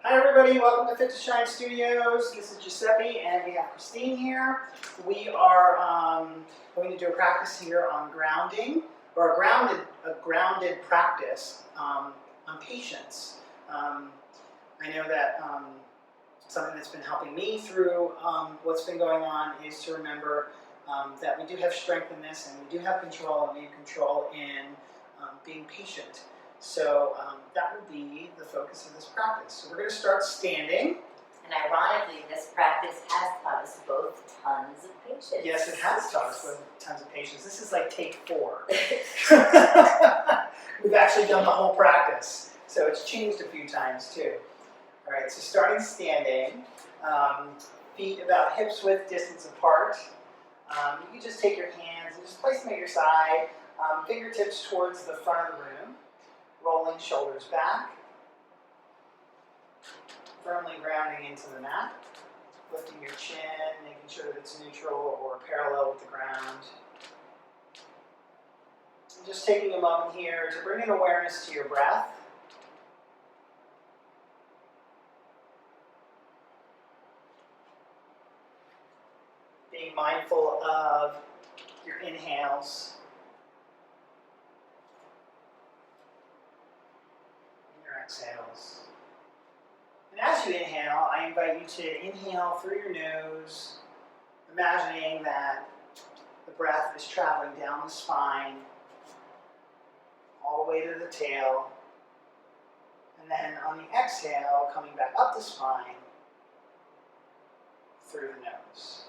Hi everybody, welcome to Fit to Shine Studios. This is Giuseppe and we have Christine here. We are going to do a practice here on grounding, or a grounded practice on patience. I know that something that's been helping me through what's been going on is to remember that we do have strength in this, and we do have control, and we have control in being patient. So that will be the focus of this practice. So we're going to start standing. And ironically, this practice has taught us both tons of patience. Yes, it has taught us both tons of patience. This is like take 4. We've actually done the whole practice. So it's changed a few times too. All right, so starting standing, feet about hips width distance apart. You can just take your hands and just place them at your side, fingertips towards the front of the room. Rolling shoulders back, firmly grounding into the mat, lifting your chin, making sure that it's neutral or parallel with the ground. And just taking a moment here to bring in awareness to your breath. Being mindful of your inhales. Exhales. And as you inhale, I invite you to inhale through your nose, imagining that the breath is traveling down the spine, all the way to the tail, and then on the exhale, coming back up the spine, through the nose.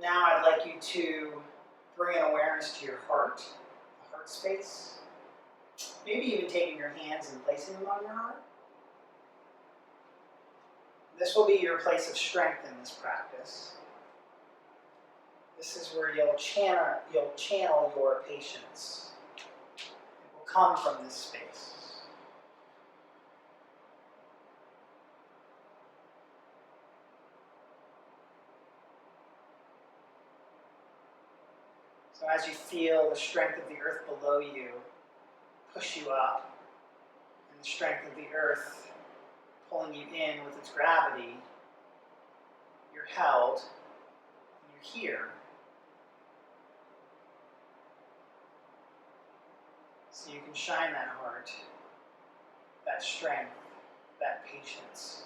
Now I'd like you to bring in awareness to your heart, the heart space. Maybe even taking your hands and placing them on your heart. This will be your place of strength in this practice. This is where you'll channel your patience. It will come from this space. So as you feel the strength of the earth below you push you up, and the strength of the earth pulling you in with its gravity, you're held, and you're here. So you can shine that heart, that strength, that patience.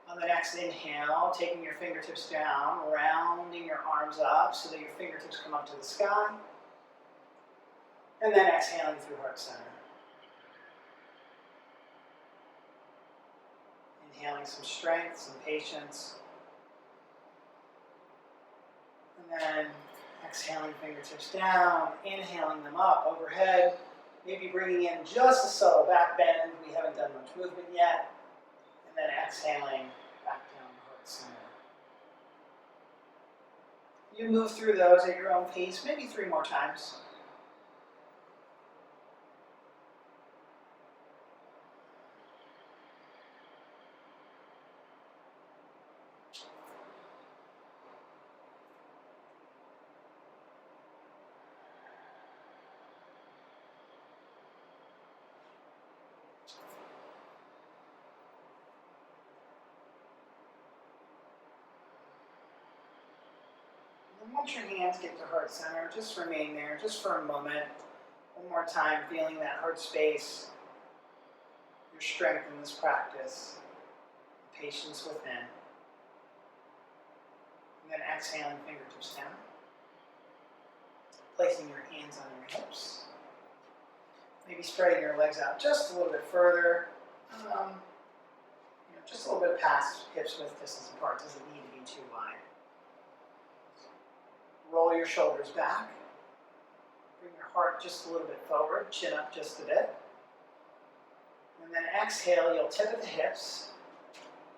On the next inhale, taking your fingertips down, rounding your arms up so that your fingertips come up to the sky. And then exhaling through heart center. Inhaling some strength, some patience. And then exhaling fingertips down, inhaling them up overhead. Maybe bringing in just a subtle back bend. We haven't done much movement yet. And then exhaling back down the heart center. You move through those at your own pace, maybe 3 more times. And once your hands get to heart center, just remain there just for a moment. One more time, feeling that heart space, your strength in this practice, patience within. And then exhaling fingertips down. Placing your hands on your hips. Maybe spreading your legs out just a little bit further. Just a little bit past hips width distance apart. Doesn't need to be too wide. Roll your shoulders back. Bring your heart just a little bit forward, chin up just a bit. And then exhale, you'll tip at the hips,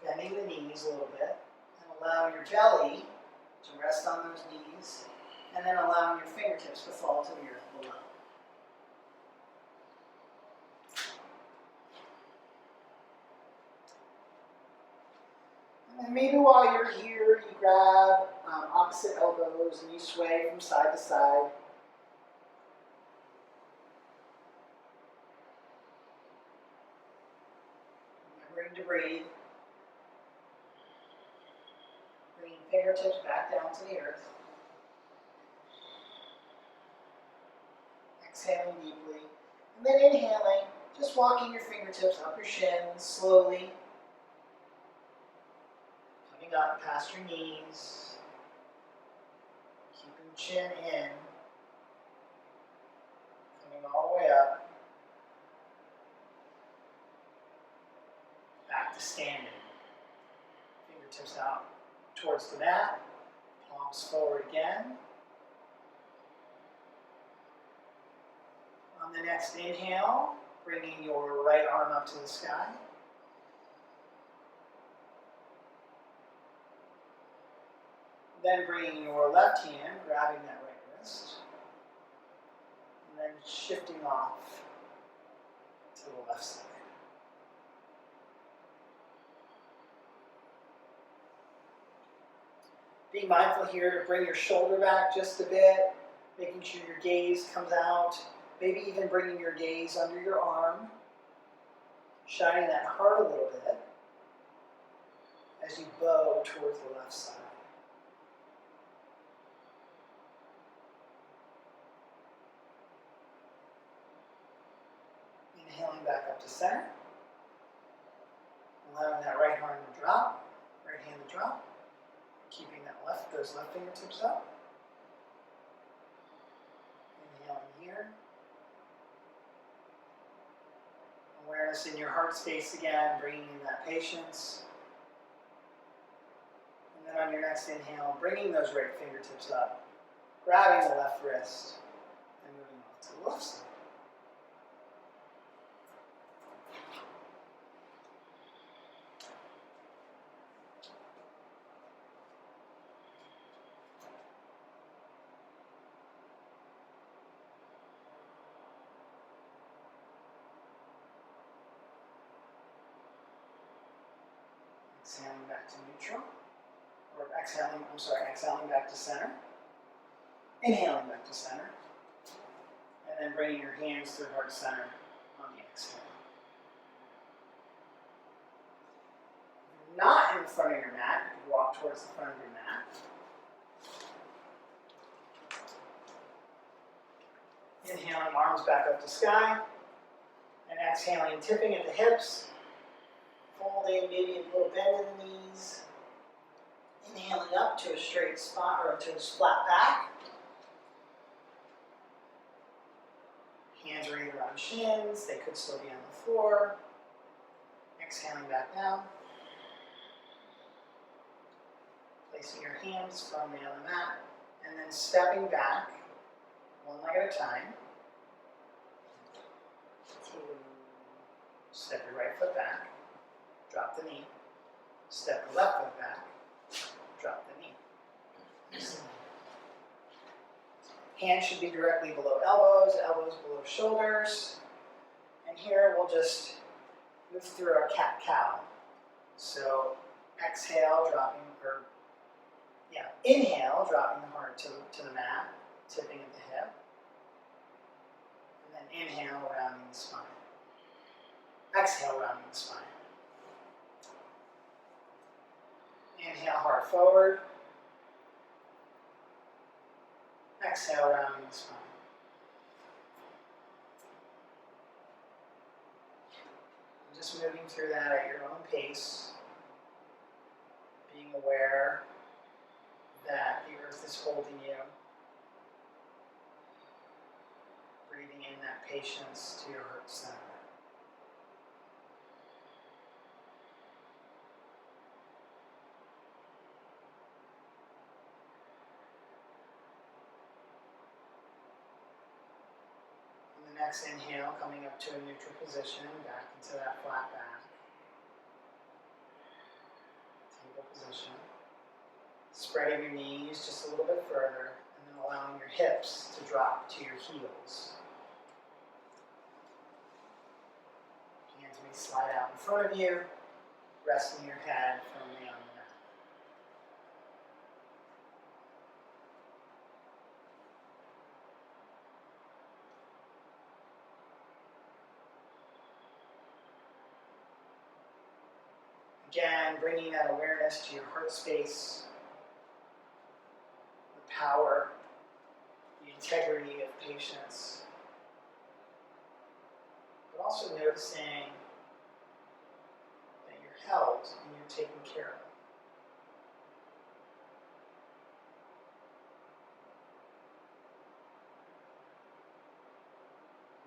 bending the knees a little bit, and Allow your belly to rest on those knees, and then allowing your fingertips to fall to the earth below. And maybe while you're here, you grab opposite elbows and you sway from side to side. Remembering to breathe. Bringing fingertips back down to the earth. Exhaling deeply. And then inhaling, just walking your fingertips up your shins slowly. Coming up past your knees. Keeping chin in. Coming all the way up. Back to standing. Fingertips out towards the mat. Palms forward again. On the next inhale, bringing your right arm up to the sky. Then bringing your left hand, grabbing that right wrist. And then shifting off to the left side. Be mindful here to bring your shoulder back just a bit, making sure your gaze comes out. Maybe even bringing your gaze under your arm, shining that heart a little bit as you bow towards the left side. Inhaling back up to center. Allowing that right arm to drop, right hand to drop. Keeping those left fingertips up. Inhaling here. Awareness in your heart space again, bringing in that patience. And then on your next inhale, bringing those right fingertips up, grabbing the left wrist, and moving off to the left side. Exhaling back to neutral, or exhaling back to center. Inhaling back to center. And then bringing your hands to heart center on the exhale. If you're not in front of your mat, you can walk towards the front of your mat. Inhaling, arms back up to sky. And exhaling, tipping at the hips. Folding, maybe a little bend in the knees. Inhaling up to a straight spine or to a flat back. Hands are either on shins, they could still be on the floor. Exhaling back down. Placing your hands firmly on the mat. And then stepping back, one leg at a time. Step your right foot back. Drop the knee. Step the left foot back. Drop the knee. Hands should be directly below elbows, elbows below shoulders. And here we'll just move through our cat-cow. So inhale, dropping the heart to the mat, tipping at the hip. And then inhale, rounding the spine. Exhale, rounding the spine. Inhale, heart forward. Exhale, rounding the spine. Just moving through that at your own pace. Being aware that the earth is holding you. Breathing in that patience to your heart center. Next inhale, coming up to a neutral position, back into that flat back. Table position. Spreading your knees just a little bit further, and then allowing your hips to drop to your heels. Hands may slide out in front of you, resting your head firmly on the mat. Again, bringing that awareness to your heart space, the power, the integrity of patience, but also noticing that you're held and you're taken care of.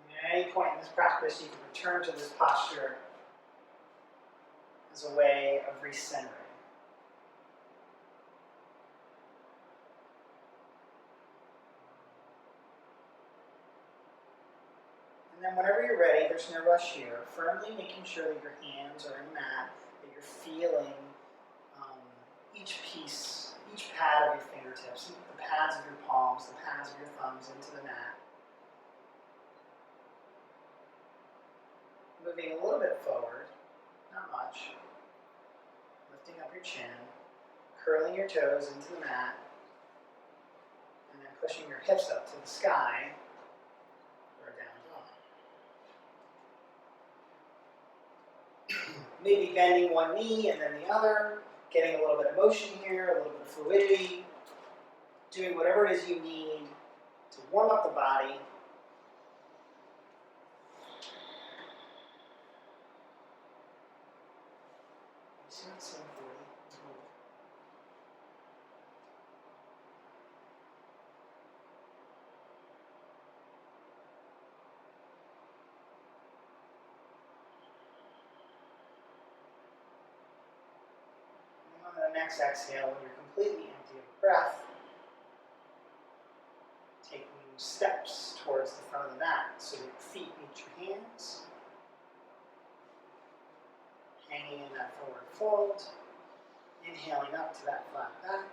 And at any point in this practice, you can return to this posture as a way of recentering. And then whenever you're ready, there's no rush here, firmly making sure that your hands are in the mat, that you're feeling each piece, each pad of your fingertips, the pads of your palms, the pads of your thumbs into the mat. Moving a little bit forward, not much. Lifting up your chin, curling your toes into the mat, and then pushing your hips up to the sky for a down dog. Maybe bending one knee and then the other, getting a little bit of motion here, a little bit of fluidity, doing whatever it is you need to warm up the body. On the next exhale, when you're completely empty of breath, taking steps towards the front of the mat so that your feet meet your hands. Hanging in that forward fold. Inhaling up to that flat back.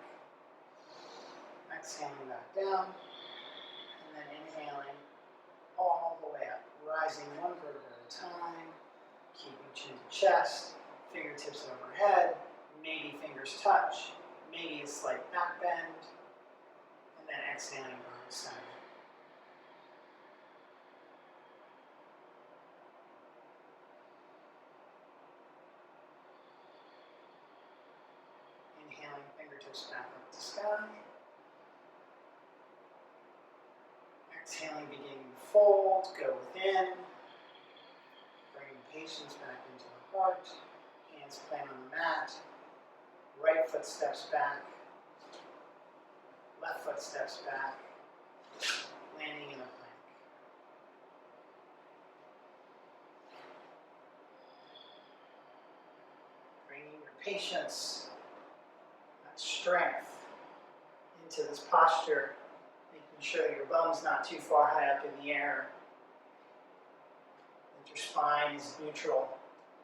Exhaling back down. And then inhaling all the way up. Rising one vertebra at a time. Keeping chin to chest. Fingertips overhead. Maybe fingers touch. Maybe a slight back bend. And then exhaling down the center. Inhaling fingertips back up to sky. Exhaling, beginning to fold, go within. Bringing patience back into the heart. Hands plant on the mat. Right foot steps back. Left foot steps back. Landing in a plank. Bringing your patience, that strength into this posture, making sure that your bum's not too far high up in the air, that your spine is neutral,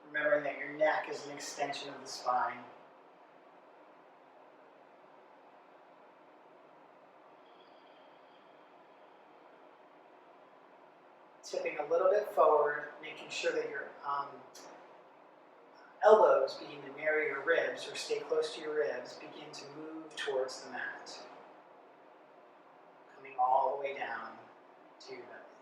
remembering that your neck is an extension of the spine. Tipping a little bit forward, making sure that your elbows begin to marry your ribs or stay close to your ribs, begin to move towards the mat. Coming all the way down to your belly.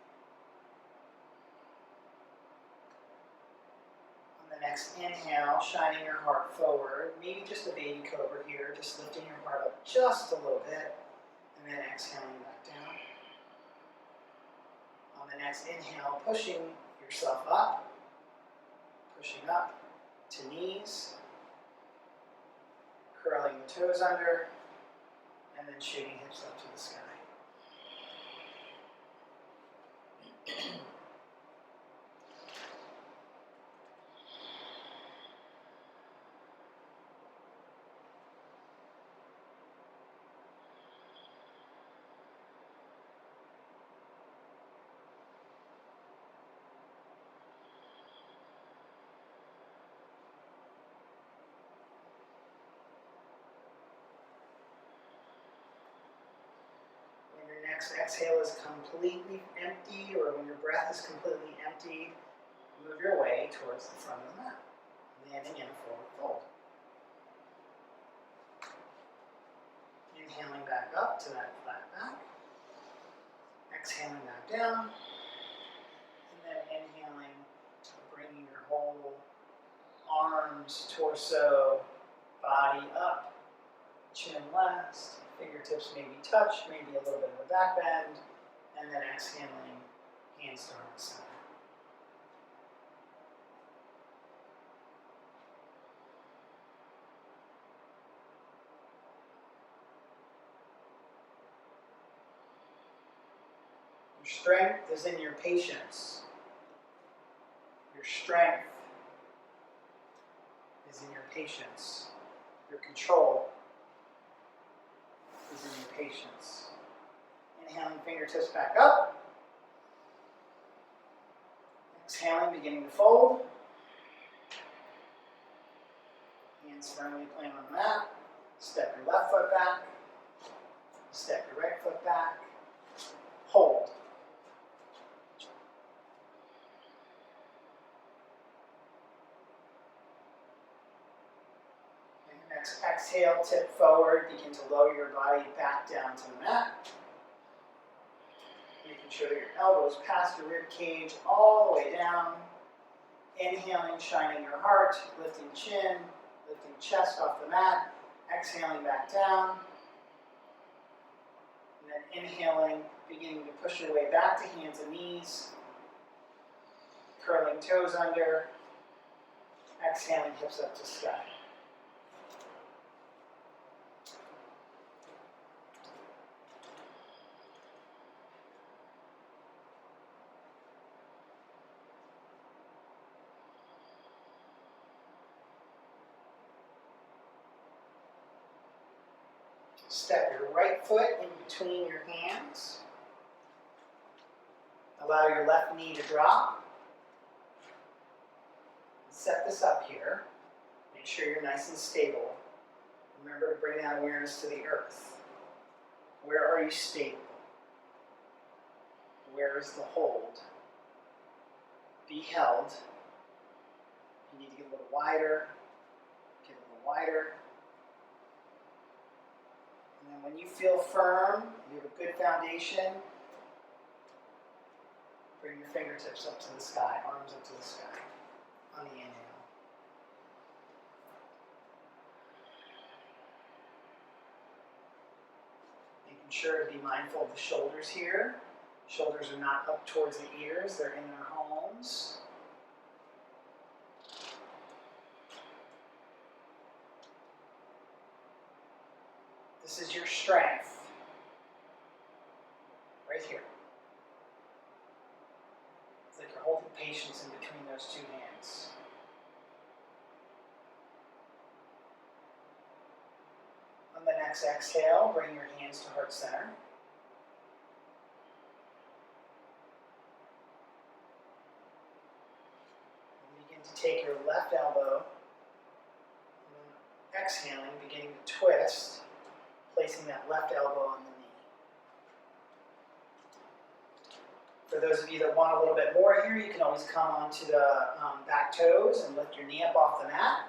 On the next inhale, shining your heart forward, maybe just a baby cobra here, just lifting your heart up just a little bit, and then exhaling back down. On the next inhale, pushing yourself up, pushing up to knees, curling the toes under, and then shooting hips up to the sky. next exhale is completely empty, or when your breath is completely emptied, move your way towards the front of the mat, landing in a forward fold. Inhaling back up to that flat back. Exhaling back down. And then inhaling, bringing your whole arms, torso, body up. Chin last. Fingertips maybe touch, maybe a little bit of a back bend. And then exhaling, hands to heart center. Your strength is in your patience. Your strength is in your patience. Your control is in your patience. Inhaling, fingertips back up. Exhaling, beginning to fold. Hands firmly plant on the mat. Step your left foot back. Step your right foot back. Hold. And next exhale, tip forward. Begin to lower your body back down to the mat. Making sure that your elbows past your rib cage all the way down. Inhaling, shining your heart, lifting chin, lifting chest off the mat. Exhaling back down. And then inhaling, beginning to push your way back to hands and knees. Curling toes under. Exhaling, hips up to sky. Step your right foot in between your hands. Allow your left knee to drop. Set this up here. Make sure you're nice and stable. Remember to bring that awareness to the earth. Where are you stable? Where is the hold? Be held. You need to get a little wider. Get a little wider. And then when you feel firm, you have a good foundation, bring your fingertips up to the sky, arms up to the sky on the inhale. Making sure to be mindful of the shoulders here. Shoulders are not up towards the ears, they're in their homes. This is your strength, right here. It's like you're holding patience in between those two hands. On the next exhale, bring your hands to heart center. And begin to take your left elbow, and exhaling, beginning to twist. Placing that left elbow on the knee. For those of you that want a little bit more here, you can always come onto the back toes and lift your knee up off the mat.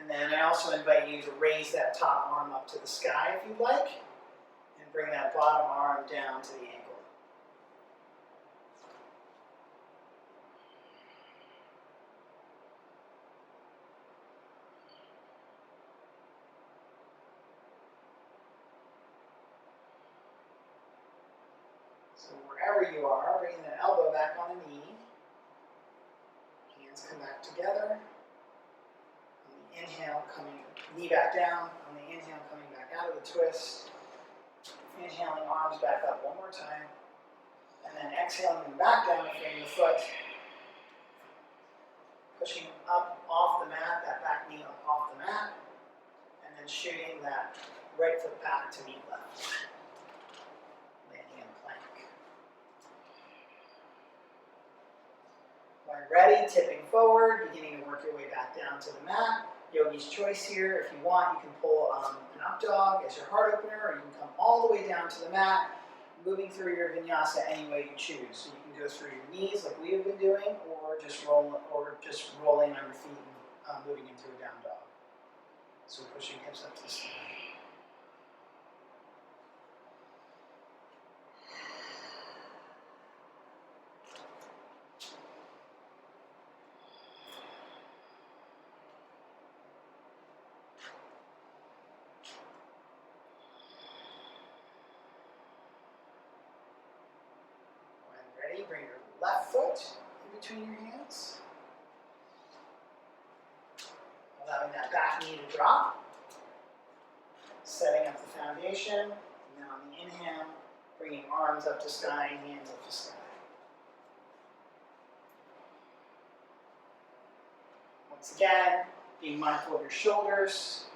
And then I also invite you to raise that top arm up to the sky if you'd like, and bring that bottom arm down to the ankle. So wherever you are, bring that elbow back on the knee. Hands come back together. On the inhale, knee back down. On the inhale, coming back out of the twist. Inhaling, arms back up one more time. And then exhaling them back down, frame the foot. Pushing up off the mat, that back knee up off the mat. And then shooting that right foot back to meet left. Landing in plank. When ready, tipping forward, beginning to work your way back down to the mat. yogi's choice here. If you want, you can pull an up dog as your heart opener, or you can come all the way down to the mat, moving through your vinyasa any way you choose. So you can go through your knees like we have been doing, or just rolling on your feet and moving into a down dog. So pushing hips up to the sky. Ready? Bring your left foot in between your hands. Allowing that back knee to drop. Setting up the foundation. Now on the inhale, bringing arms up to sky and hands up to sky. Once again, being mindful of your shoulders.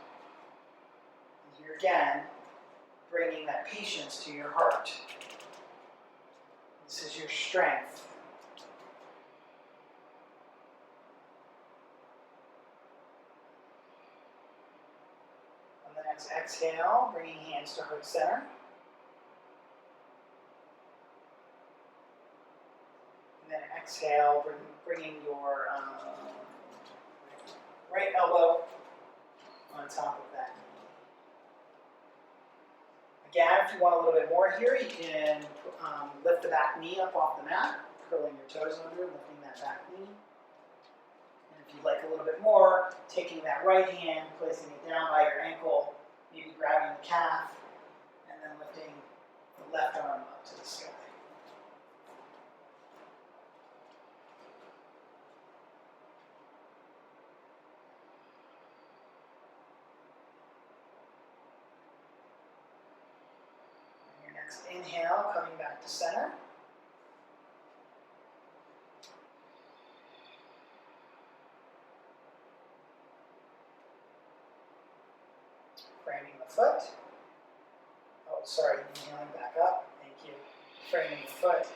And here again, bringing that patience to your heart. This is your strength. On the next exhale, bringing hands to heart center. And then exhale, bringing your right elbow on top of that knee. Again, if you want a little bit more here, you can lift the back knee up off the mat, curling your toes under, lifting that back knee. And if you'd like a little bit more, taking that right hand, placing it down by your ankle, maybe grabbing the calf, and then lifting the left arm up to the sky. And your next inhale, coming back to center. Framing the foot. Oh, sorry, inhaling back up. Thank you. Framing the foot,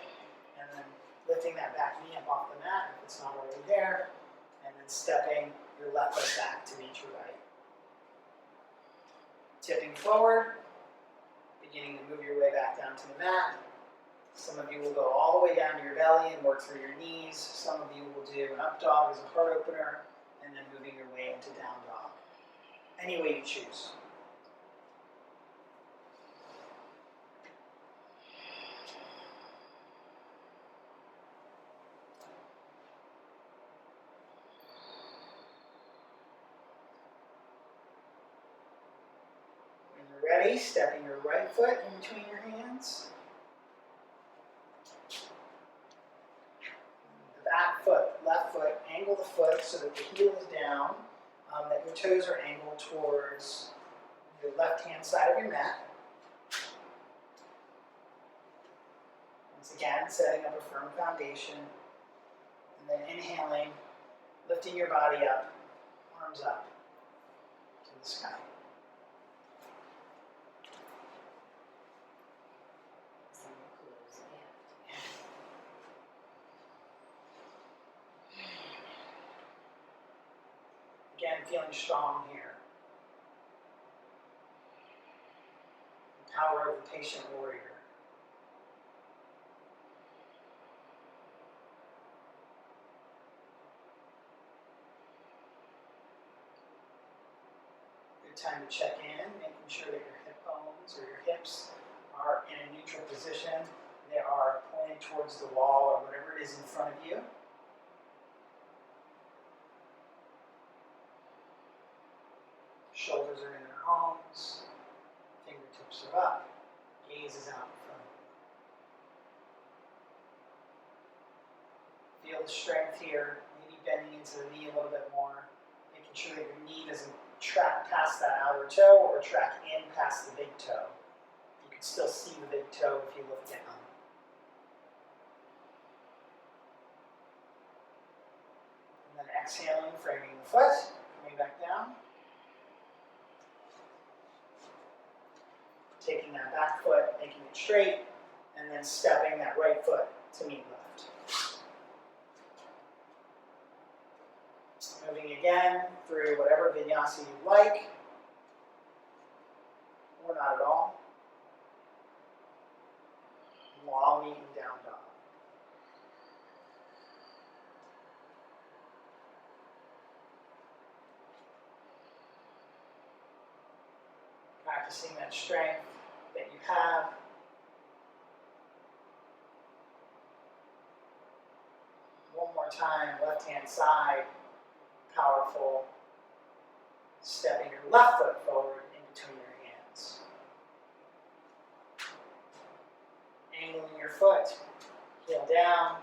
and then lifting that back knee up off the mat if it's not already there, and then stepping your left foot back to meet your right. Tipping forward, beginning to move your way back down to the mat. Some of you will go all the way down to your belly and work through your knees. Some of you will do an up dog as a heart opener, and then moving your way into down dog. Any way you choose. When you're ready, stepping your right foot in between your hands. The back foot, left foot, angle the foot so that the heel is down, that your toes are angled towards your left-hand side of your mat. Once again, setting up a firm foundation, and then inhaling, lifting your body up, arms up to the sky. Again, feeling strong here. The power of the patient warrior. Good time to check in, making sure that your hip bones or your hips are in a neutral position. They are pointed towards the wall or whatever it is in front of you. Shoulders are in their homes, fingertips are up, gaze is out in front of you. Feel the strength here, maybe bending into the knee a little bit more, making sure that your knee doesn't track past that outer toe or track in past the big toe. You can still see the big toe if you look down. And then exhaling, framing the foot, coming back down. Taking that back foot, making it straight, and then stepping that right foot to meet left. Moving again through whatever vinyasa you like, or not at all, while meeting down dog. Practicing that strength that you have. One more time, left hand side, powerful. Stepping your left foot forward in between your hands. Angling your foot, heel down,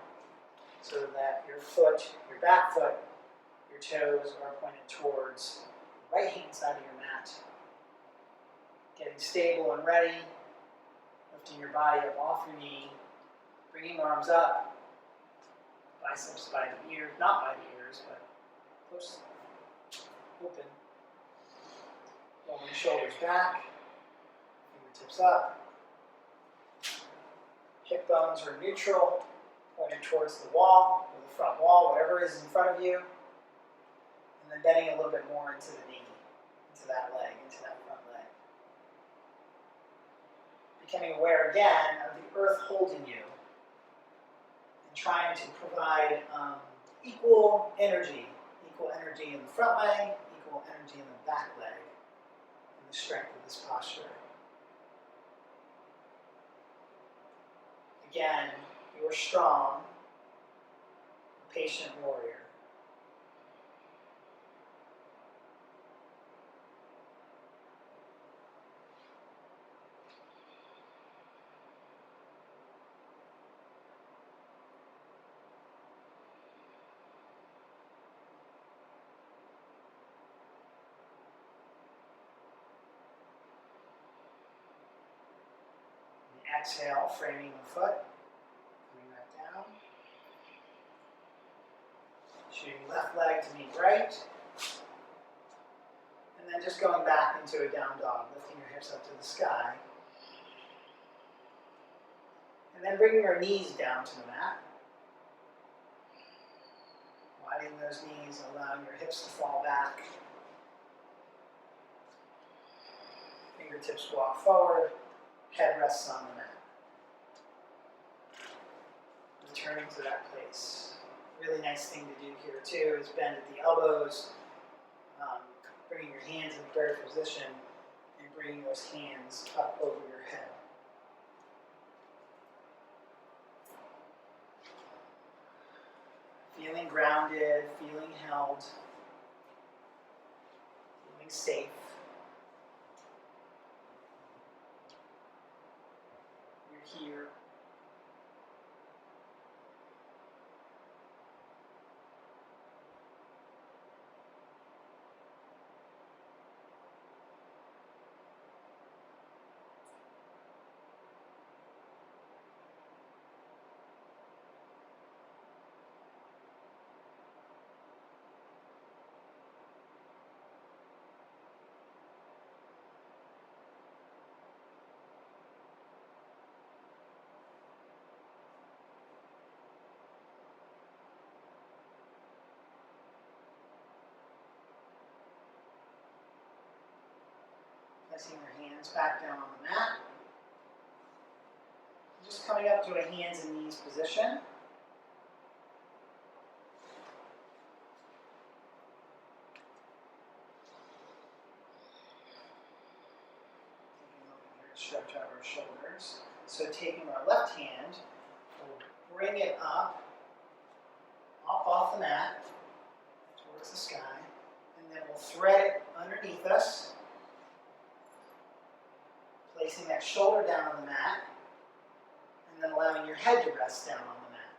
so that your foot, your back foot, your toes are pointed towards the right hand side of your mat. Getting stable and ready, lifting your body up off your knee, bringing arms up, biceps by the ears, not by the ears, but close, open. Rolling shoulders back, fingertips up. Hip bones are neutral, pointed towards the wall, or the front wall, whatever is in front of you. And then bending a little bit more into the knee, into that leg, into that front leg. Becoming aware again of the earth holding you. And trying to provide equal energy in the front leg, equal energy in the back leg. The strength of this posture. Again, you are strong, a patient warrior. Exhale, framing the foot, bring that down. Shooting left leg to meet right. And then just going back into a down dog, lifting your hips up to the sky. And then bringing your knees down to the mat. Widening those knees, allowing your hips to fall back. Fingertips walk forward, head rests on the mat. Returning to that place. Really nice thing to do here too is bend at the elbows, bringing your hands in prayer position and bringing those hands up over your head. Feeling grounded, feeling held, feeling safe. You're here. Placing your hands back down on the mat. Just coming up to a hands and knees position. Taking a moment here to stretch out our shoulders. So taking our left hand, we'll bring it up off the mat, towards the sky, and then we'll thread it underneath us. Placing that shoulder down on the mat, and then allowing your head to rest down on the mat.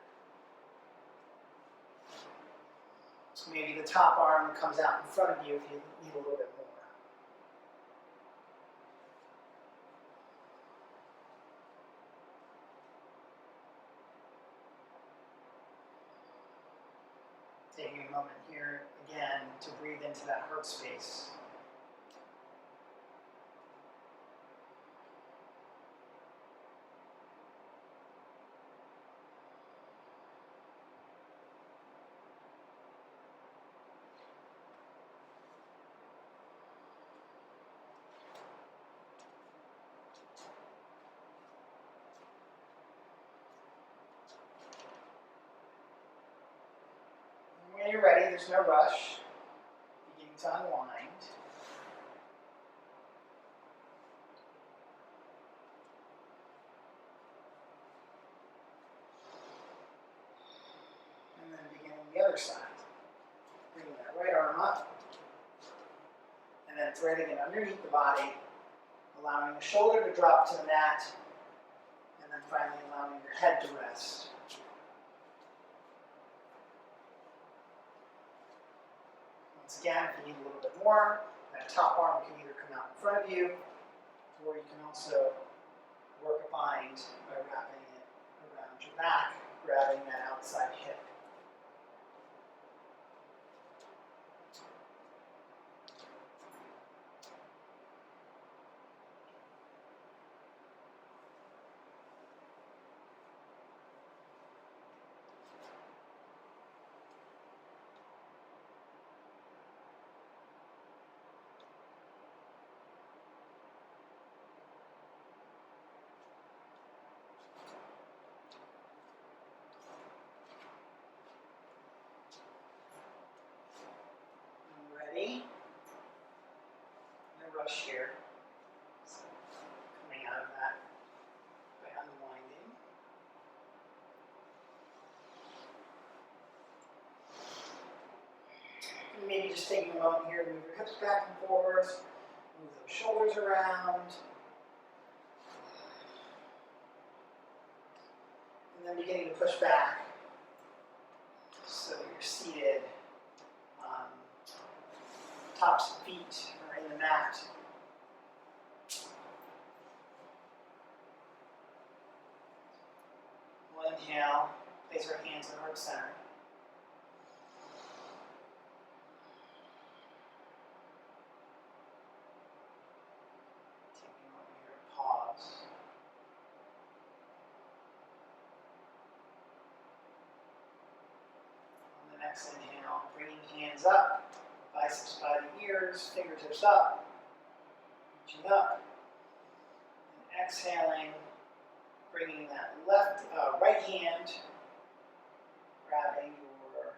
So maybe the top arm comes out in front of you if you need a little bit more. Taking a moment here again to breathe into that heart space. there's no rush. Beginning to unwind. And then beginning the other side. Bringing that right arm up. And then threading it underneath the body, allowing the shoulder to drop to the mat, and then finally allowing your head to rest. Once again, if you need a little bit more, that top arm can either come out in front of you, or you can also work a bind by wrapping it around your back, grabbing that outside hip. Ready? No rush here. So coming out of that by unwinding. And maybe just taking a moment here to move your hips back and forth, move those shoulders around. And then beginning to push back so that you're seated. Tops of feet are in the mat. We'll inhale, place our hands at heart center. Taking a moment here to pause. On the next inhale, bringing hands up. Biceps by the ears, fingertips up, reaching up, and exhaling, bringing that right hand, grabbing your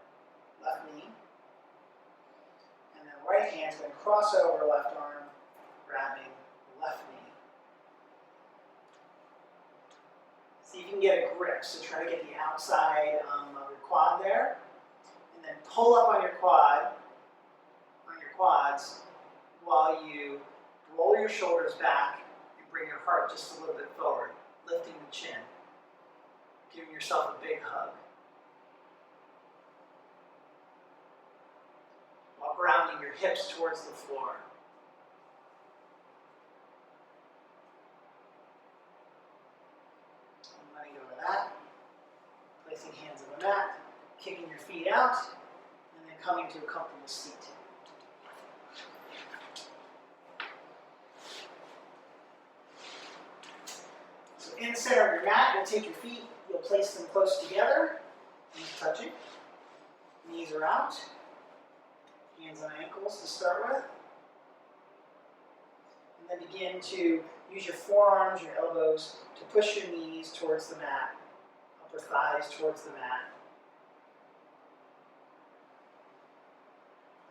left knee, and then right hand's going to cross over left arm, grabbing left knee. See if you can get a grip, so try to get the outside of your quad there, and then pull up on your quads while you roll your shoulders back and bring your heart just a little bit forward, lifting the chin, giving yourself a big hug. While grounding your hips towards the floor. And letting go of that. Placing hands on the mat, kicking your feet out, and then coming to a comfortable seat. In the center of your mat, you'll take your feet, you'll place them close together, knees touching, knees are out, hands on ankles to start with, and then begin to use your forearms, your elbows, to push your knees towards the mat, upper thighs towards the mat.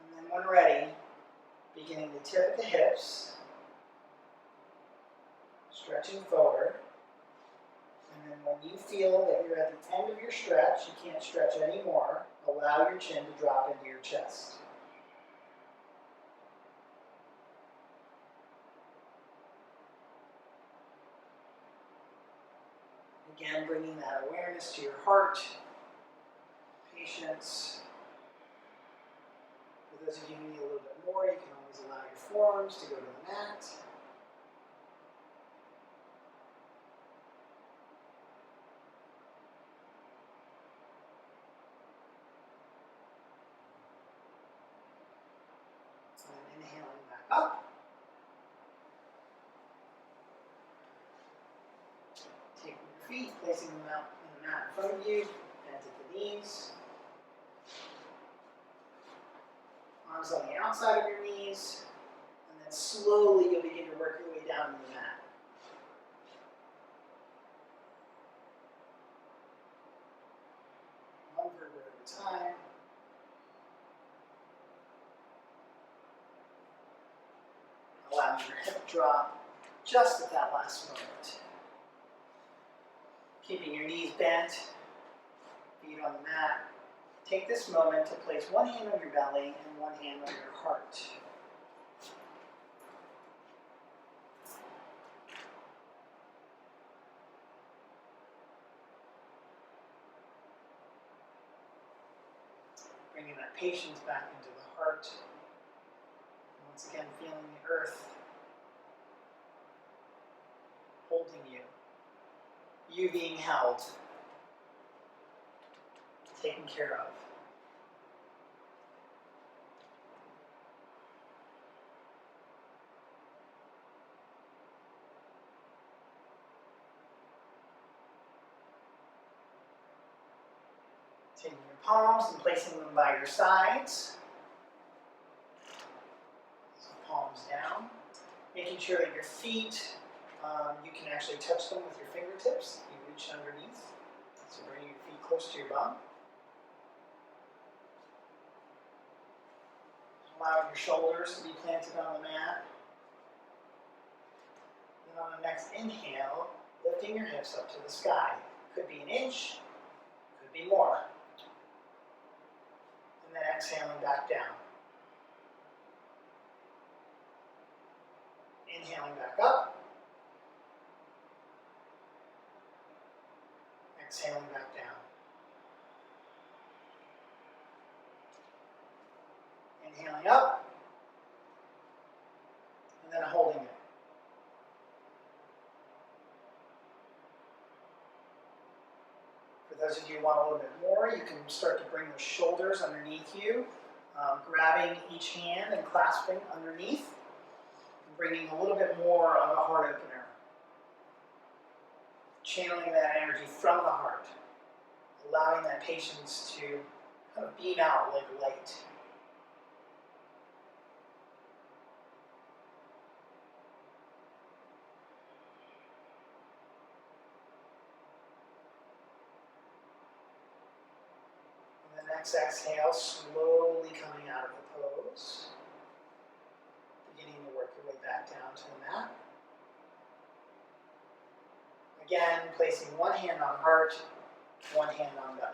And then when ready, beginning to tip the hips, stretching forward. And then when you feel that you're at the end of your stretch, you can't stretch anymore, allow your chin to drop into your chest. Again, bringing that awareness to your heart, patience. For those of you who need a little bit more, you can always allow your forearms to go to the mat. And inhaling back up. Taking your feet, placing them out in the mat in front of you, bent at the knees. Arms on the outside of your knees, and then slowly you'll begin to work your way down to the mat. One vertebra at a time. your hip drop just at that last moment. Keeping your knees bent, feet on the mat. Take this moment to place one hand on your belly and one hand on your heart. Bringing that patience back into the heart. Once again, feeling the earth holding you. You being held, taken care of. Taking your palms and placing them by your sides. So palms down. Making sure that your feet, you can actually touch them with your fingertips. You reach underneath. So bring your feet close to your bum. Allowing your shoulders to be planted on the mat. And on the next inhale, lifting your hips up to the sky. Could be an inch, could be more. And then exhaling back down. Inhaling back up. Exhaling back down. Inhaling up. And then holding it. For those of you who want a little bit more, you can start to bring the shoulders underneath you, grabbing each hand and clasping underneath, and bringing a little bit more of a heart opener. Channeling that energy from the heart, allowing that patience to kind of beam out like light. And the next exhale, slowly coming out of the pose. Beginning to work your way back down to the mat. Again, placing one hand on heart, one hand on belly.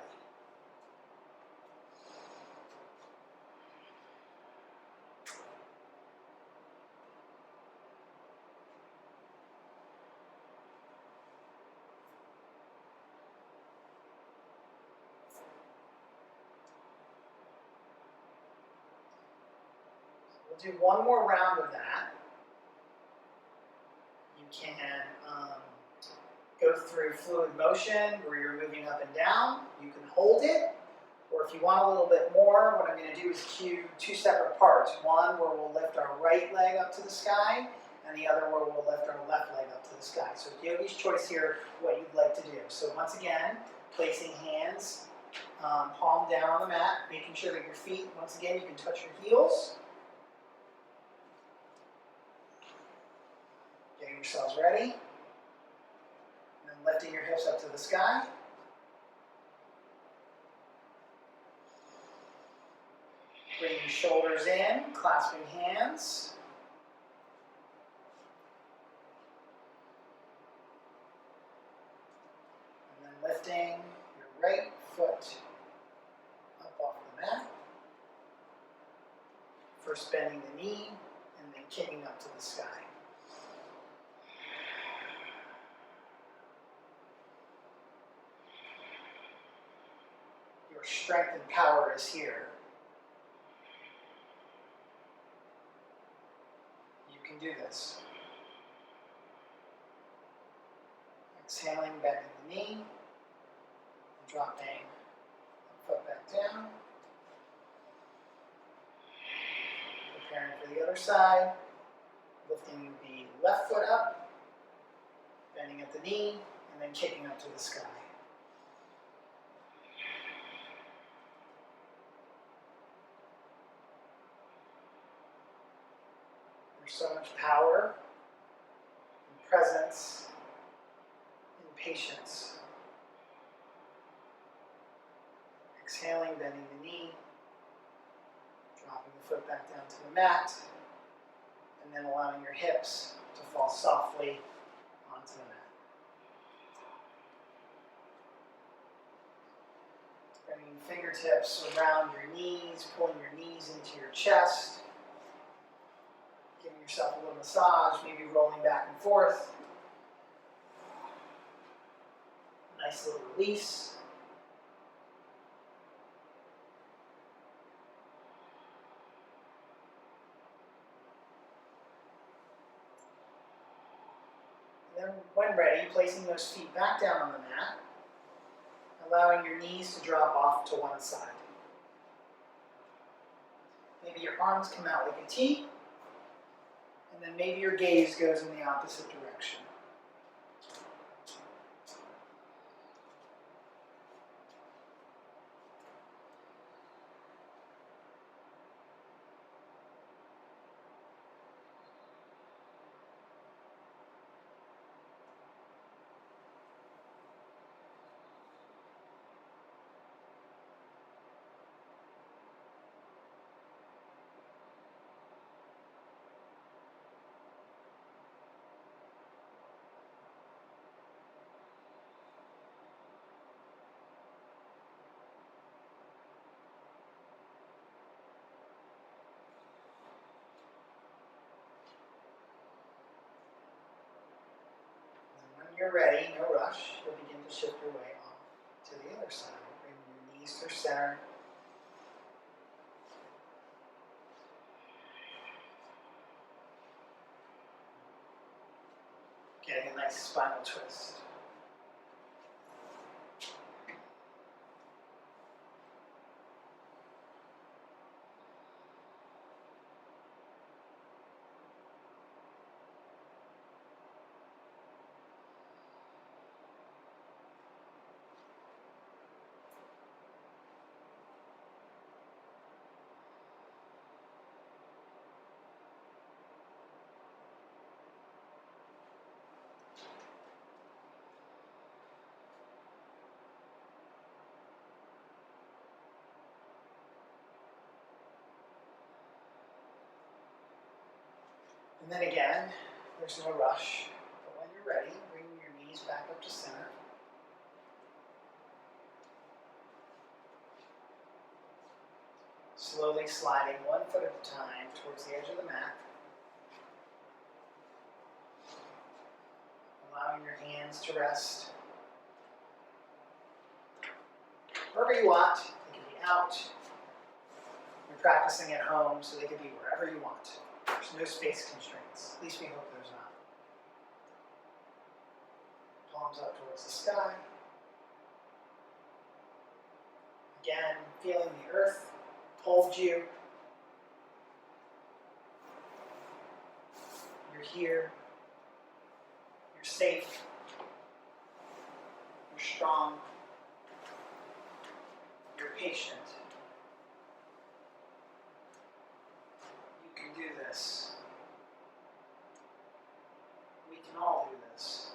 We'll do one more round of that. You can go through fluid motion where you're moving up and down. You can hold it, or if you want a little bit more, what I'm going to do is cue two separate parts. One where we'll lift our right leg up to the sky, and the other where we'll lift our left leg up to the sky. So it's yogi's choice here what you'd like to do. So once again, placing hands palm down on the mat, making sure that your feet, once again, you can touch your heels. Getting yourselves ready. And then lifting your hips up to the sky. Bringing your shoulders in, clasping hands. And then lifting your right foot up off the mat. First bending the knee, and then kicking up to the sky. Your strength and power is here. You can do this. Exhaling, bending the knee, dropping the foot back down. Preparing for the other side, lifting the left foot up, bending at the knee, and then kicking up to the sky. There's so much power and presence and patience. Exhaling, bending the knee, dropping the foot back down to the mat, and then allowing your hips to fall softly onto the mat. Bringing fingertips around your knees, pulling your knees into your chest. Giving yourself a little massage, maybe rolling back and forth. Nice little release. And then when ready, placing those feet back down on the mat, allowing your knees to drop off to one side. Maybe your arms come out like a T, and then maybe your gaze goes in the opposite direction. When you're ready, no rush, you'll begin to shift your way on to the other side. Bring your knees to center. Getting a nice spinal twist. And then again, there's no rush, but when you're ready, bring your knees back up to center. Slowly sliding one foot at a time towards the edge of the mat. Allowing your hands to rest wherever you want. They can be out. You're practicing at home, so they can be wherever you want. There's no space constraints. At least we hope there's not. Palms up towards the sky. Again, feeling the earth hold you. You're here. You're safe. You're strong. You're patient. You can do this. We can all do this.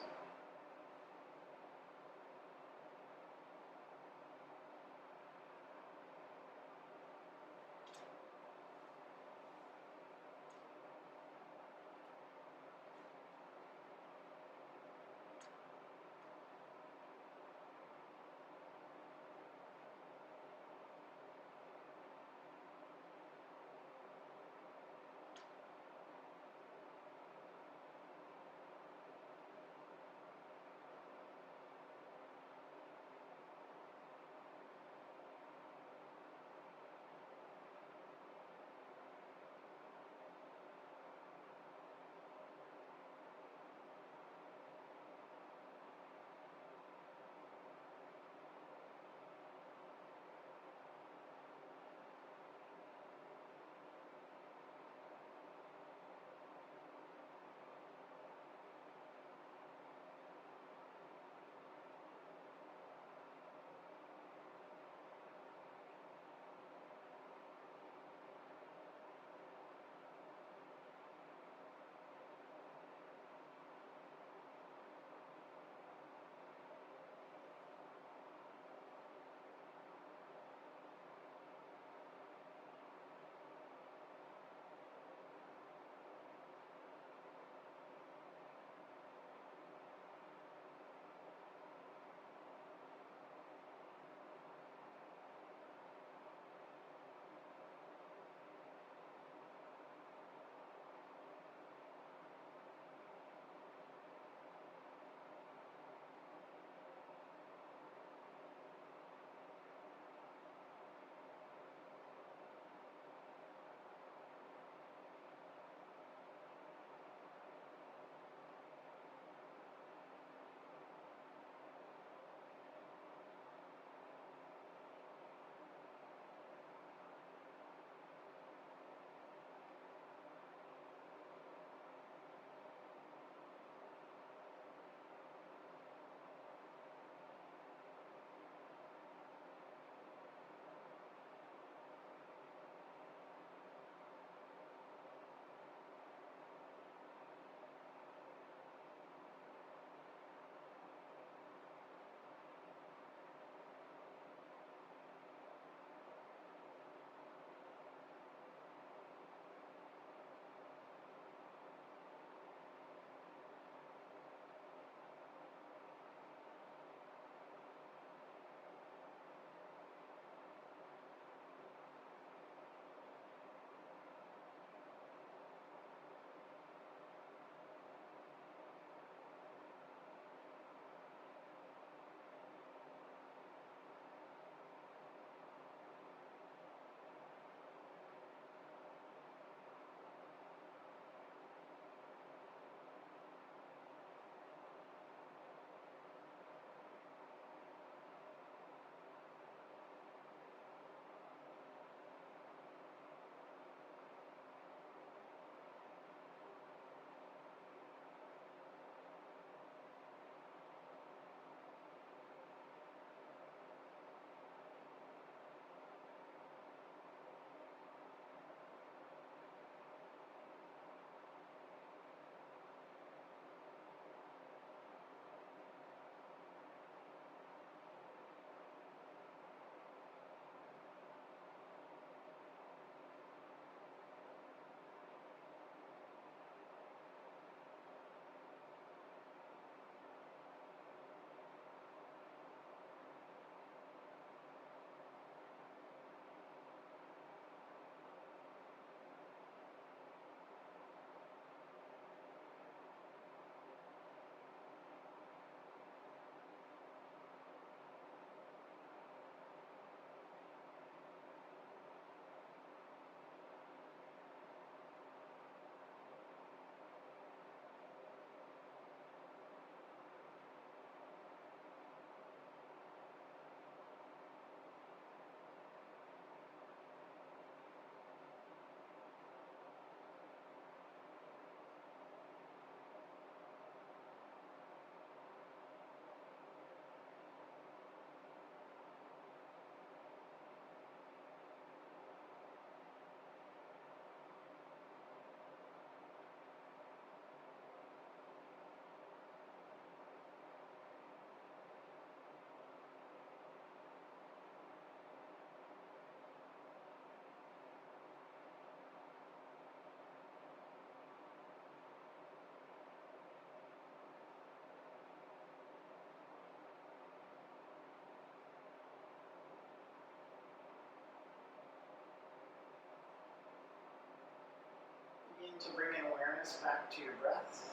to bring in awareness back to your breath,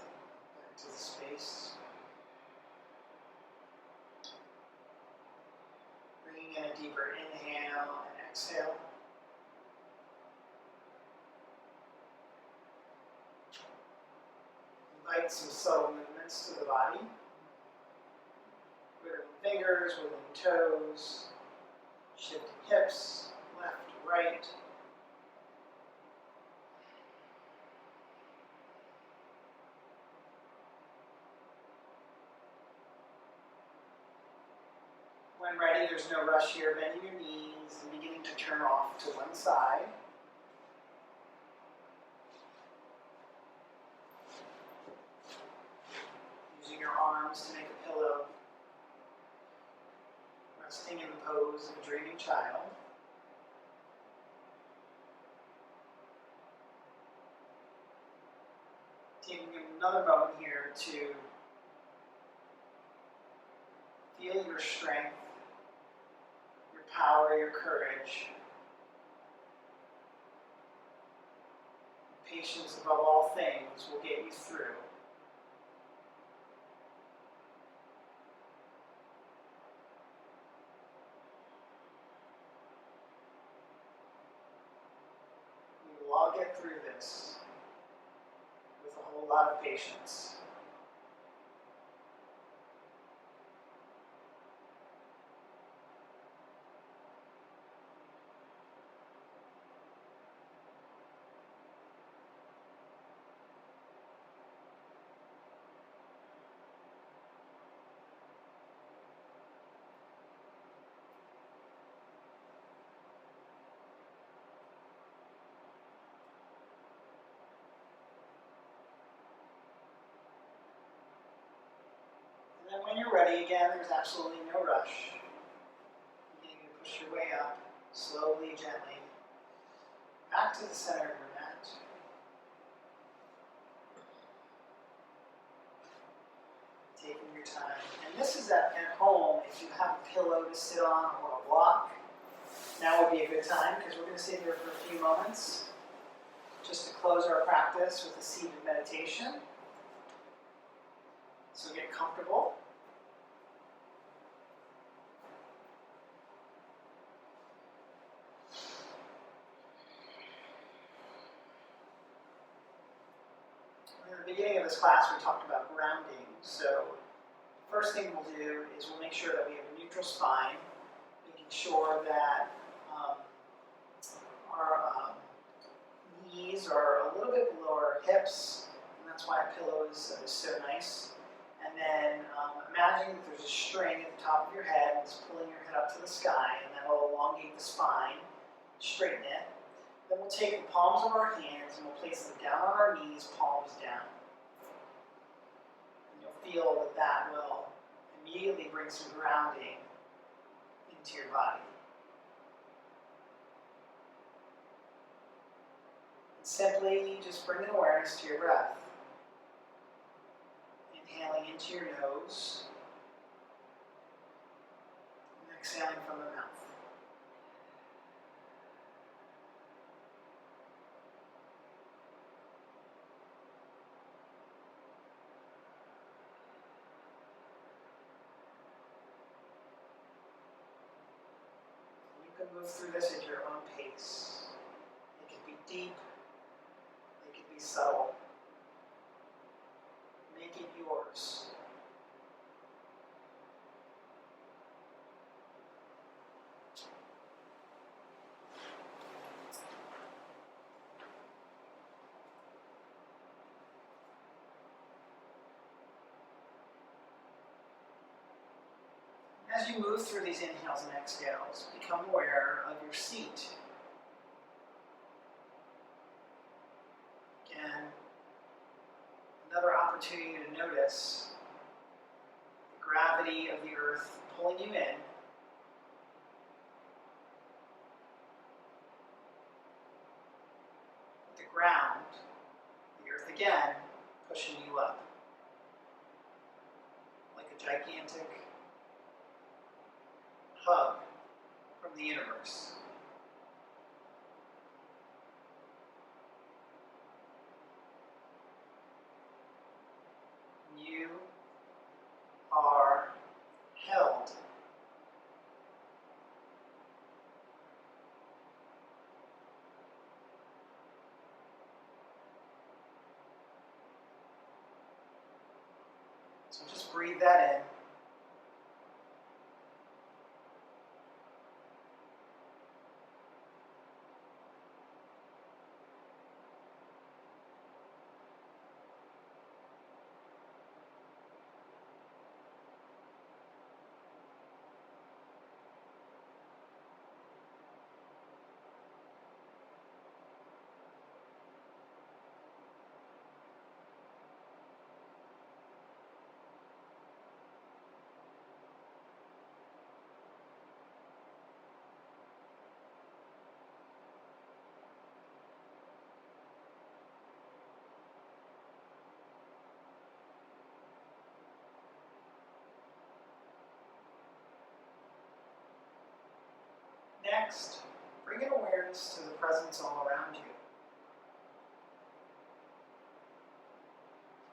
back to the space. Bringing in a deeper inhale and exhale. Invite some subtle movements to the body. Wiggling fingers, wiggling toes, shifting hips, left, right. When ready, there's no rush here. Bending your knees and beginning to turn off to one side. Using your arms to make a pillow. Resting in the pose of a dreaming child. Taking another moment here to feel your strength, your power, your courage. Patience above all things will get you through. We will all get through this with a whole lot of patience. And then when you're ready again, there's absolutely no rush. Beginning to push your way up, slowly, gently, back to the center of your mat. Taking your time. And this is at home, if you have a pillow to sit on or a block, now would be a good time because we're going to sit here for a few moments just to close our practice with a seated meditation. So get comfortable. In the beginning of this class, we talked about grounding. So first thing we'll do is we'll make sure that we have a neutral spine, making sure that our knees are a little bit below our hips, and that's why a pillow is so nice. And then imagine that there's a string at the top of your head that's pulling your head up to the sky, and that will elongate the spine, straighten it. Then we'll take the palms of our hands and we'll place them down on our knees, palms down. And you'll feel that that will immediately bring some grounding into your body. And simply just bring an awareness to your breath. Inhaling into your nose and exhaling from the mouth. You can move through this at your own pace. It can be deep, it can be subtle. Make it yours. As you move through these inhales and exhales, become aware of your seat. Again, another opportunity to notice the gravity of the earth pulling you in. The ground, the earth again, pushing you up. Like a gigantic hug from the universe. breathe that in. Next, bring an awareness to the presence all around you.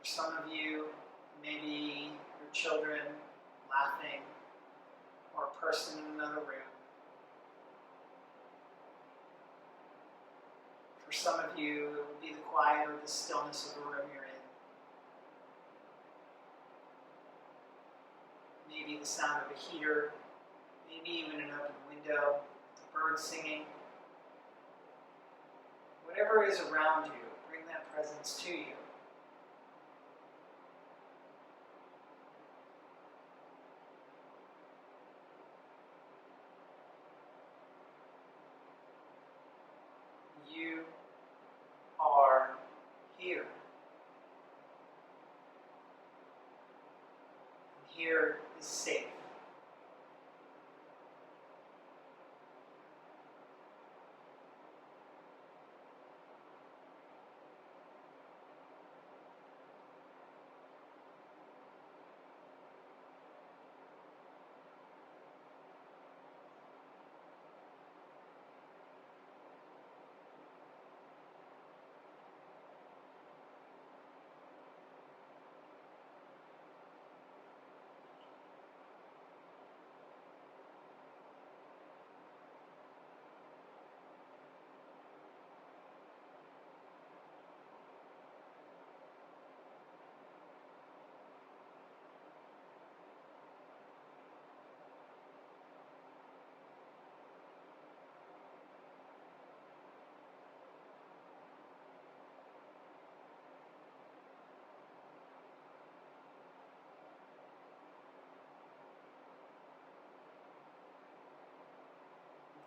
For some of you, maybe your children laughing, or a person in another room. For some of you, it will be the quiet or the stillness of the room you're in. Maybe the sound of a heater, maybe even an open window, birds singing. Whatever is around you, bring that presence to you. You are here. Here is safe.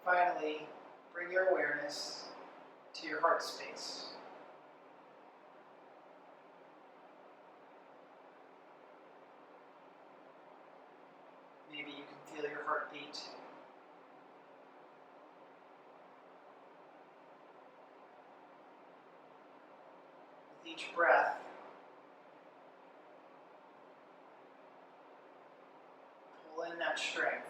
Finally, bring your awareness to your heart space. Maybe you can feel your heartbeat. With each breath, pull in that strength.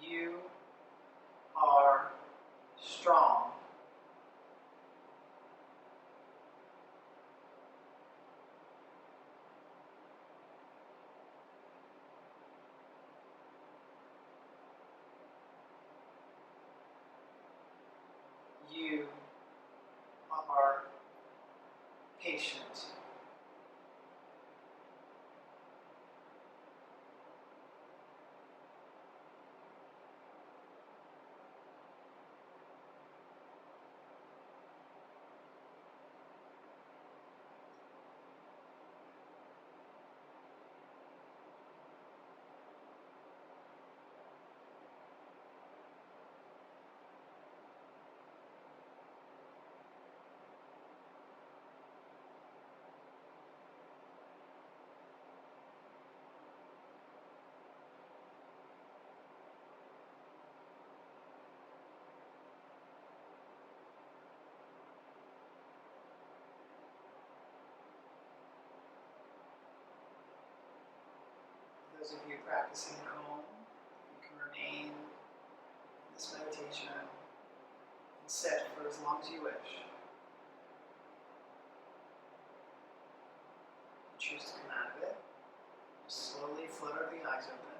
You are strong. You are patient. Those of you practicing at home, you can remain in this meditation and sit for as long as you wish. Choose to come out of it. Just slowly flutter the eyes open.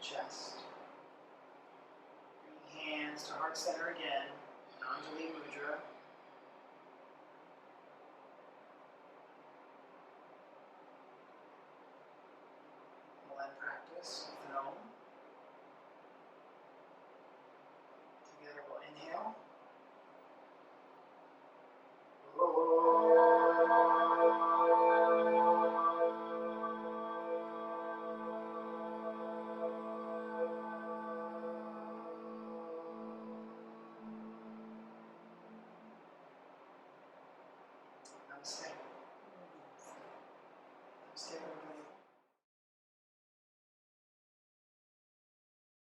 chest. Bring hands to heart center again. Anjali Mudra.